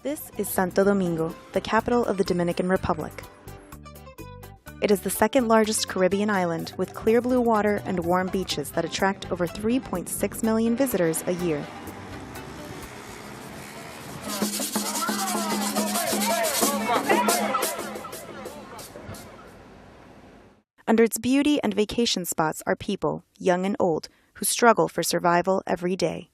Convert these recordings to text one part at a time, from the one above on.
This is Santo Domingo, the capital of the Dominican Republic. It is the second largest Caribbean island with clear blue water and warm beaches that attract over 3.6 million visitors a year. Under its beauty and vacation spots are people, young and old, who struggle for survival every day.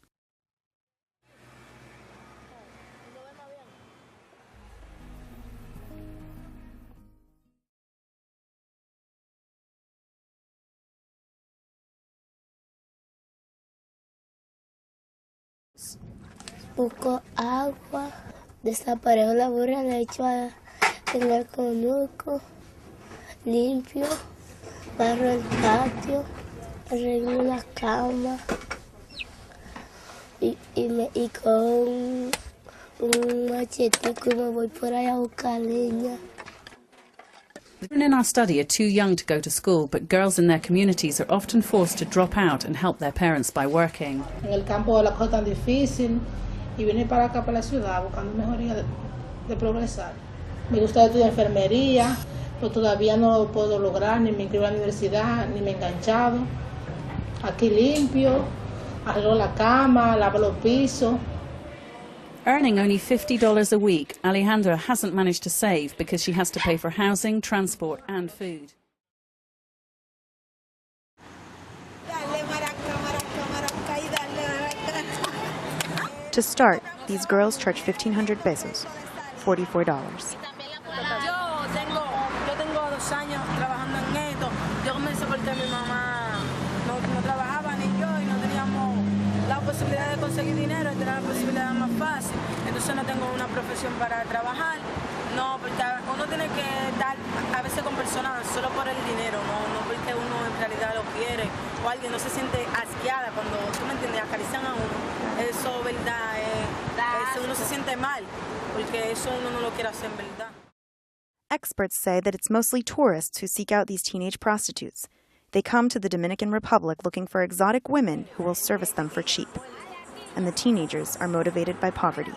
Busco agua, desaparejo la burra, la echo en el conuco, limpio, barro el patio, arreglo la cama y con un machetico me voy por ahí a buscar leña. Children in our study are too young to go to school, but girls in their communities are often forced to drop out and help their parents by working. En el campo la cosa tan difícil y vine para acá, para la ciudad, buscando mejoría de progresar. Me gusta estudiar enfermería, pero todavía no lo puedo lograr, ni me inscribo a la universidad, ni me he enganchado. Aquí limpio, arreglo la cama, lavo los pisos. Earning only $50 a week, Alejandra hasn't managed to save because she has to pay for housing, transport and food. To start, these girls charge 1,500 pesos, $44. Yo tengo 2 años trabajando en esto. Yo comencé porque mi mamá no trabajaba ni yo y no teníamos la posibilidad de conseguir dinero, esta era la posibilidad más fácil. Entonces no tengo una profesión para trabajar. No, porque uno tiene que dar a veces con personas solo por el dinero, no porque uno en realidad lo quiere o alguien no se siente asqueada cuando, tú me entiendes, acarician a uno. Eso, verdad, uno se siente mal porque eso uno no lo quiere hacer en verdad. Experts say that it's mostly tourists who seek out these teenage prostitutes. They come to the Dominican Republic looking for exotic women who will service them for cheap. And the teenagers are motivated by poverty.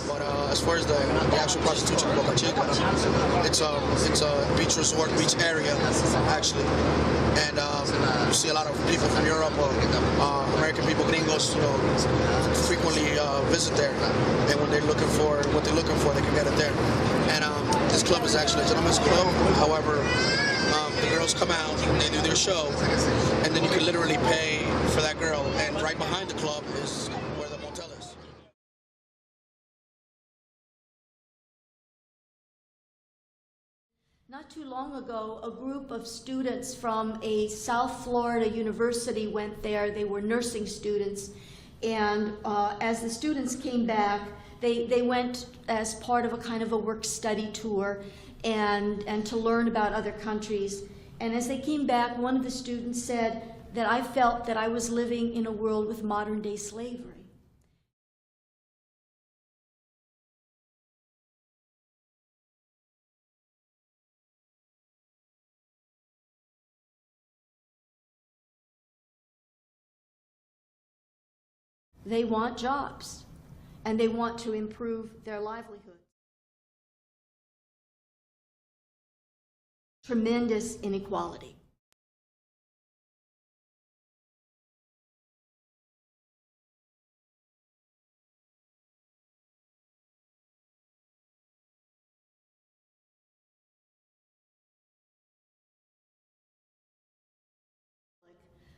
But as far as the actual prostitution in Boca Chica, it's a beach resort, beach area, actually. And you see a lot of people from Europe, American people, gringos, frequently visit there. And when they're looking for what they're looking for, they can get it there. And this club is actually a gentleman's club. However, the girls come out, they do their show, and then you can literally pay for that girl. And right behind the club is where the motel is. Not too long ago, a group of students from a South Florida university went there. They were nursing students, and as the students came back, they went as part of a kind of a work-study tour and to learn about other countries. And as they came back, one of the students said that I felt that I was living in a world with modern-day slavery. They want jobs, and they want to improve their livelihood. Tremendous inequality.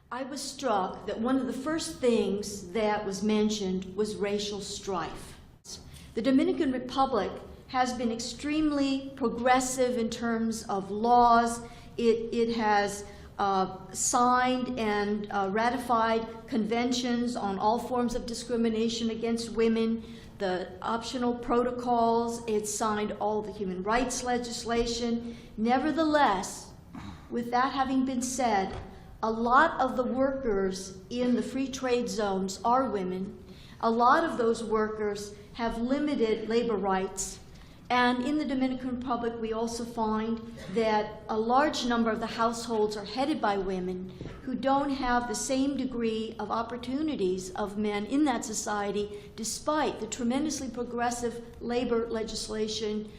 I was struck that one of the first things that was mentioned was racial strife. The Dominican Republic has been extremely progressive in terms of laws. It has signed and ratified conventions on all forms of discrimination against women, the optional protocols. It's signed all the human rights legislation. Nevertheless, with that having been said, a lot of the workers in the free trade zones are women. A lot of those workers have limited labor rights, And in the Dominican Republic, we also find that a large number of the households are headed by women who don't have the same degree of opportunities of men in that society, despite the tremendously progressive labor legislation,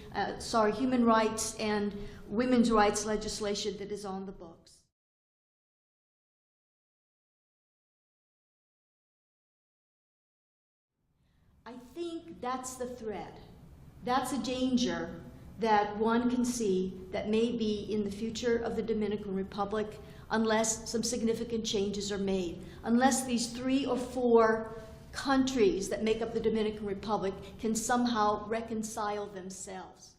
human rights and women's rights legislation that is on the books. I think that's the thread. That's a danger that one can see that may be in the future of the Dominican Republic unless some significant changes are made, unless these 3 or 4 countries that make up the Dominican Republic can somehow reconcile themselves.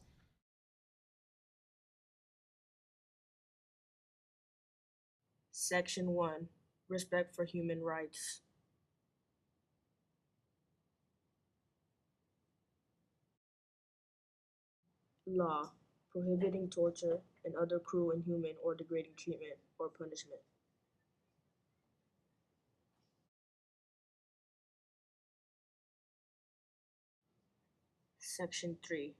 Section 1. Respect for human rights. Law, prohibiting torture and other cruel, inhuman, or degrading treatment or punishment. Section 3.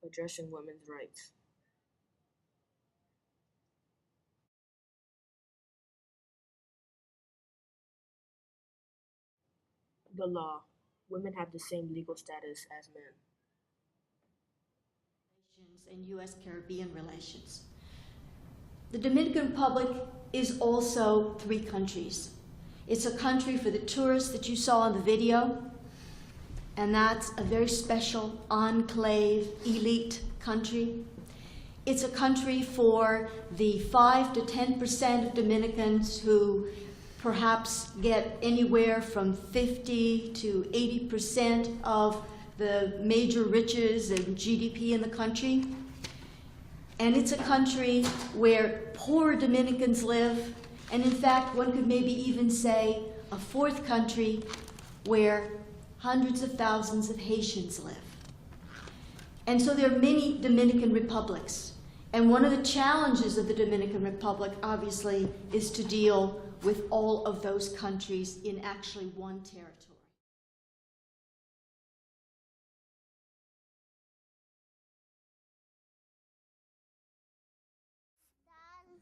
Addressing women's rights. The law. Women have the same legal status as men. And U.S.-Caribbean relations. The Dominican Republic is also 3 countries. It's a country for the tourists that you saw in the video, and that's a very special enclave, elite country. It's a country for the 5 to 10% of Dominicans who perhaps get anywhere from 50 to 80% of the major riches and GDP in the country. And it's a country where poor Dominicans live, and in fact, one could maybe even say a 4th country where hundreds of thousands of Haitians live. And so there are many Dominican republics. And one of the challenges of the Dominican Republic, obviously, is to deal with all of those countries in actually one territory.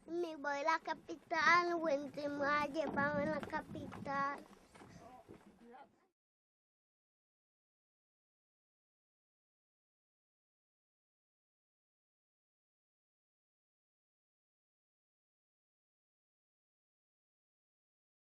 Me voy a la capital, Wendy me va a llevar a la capital.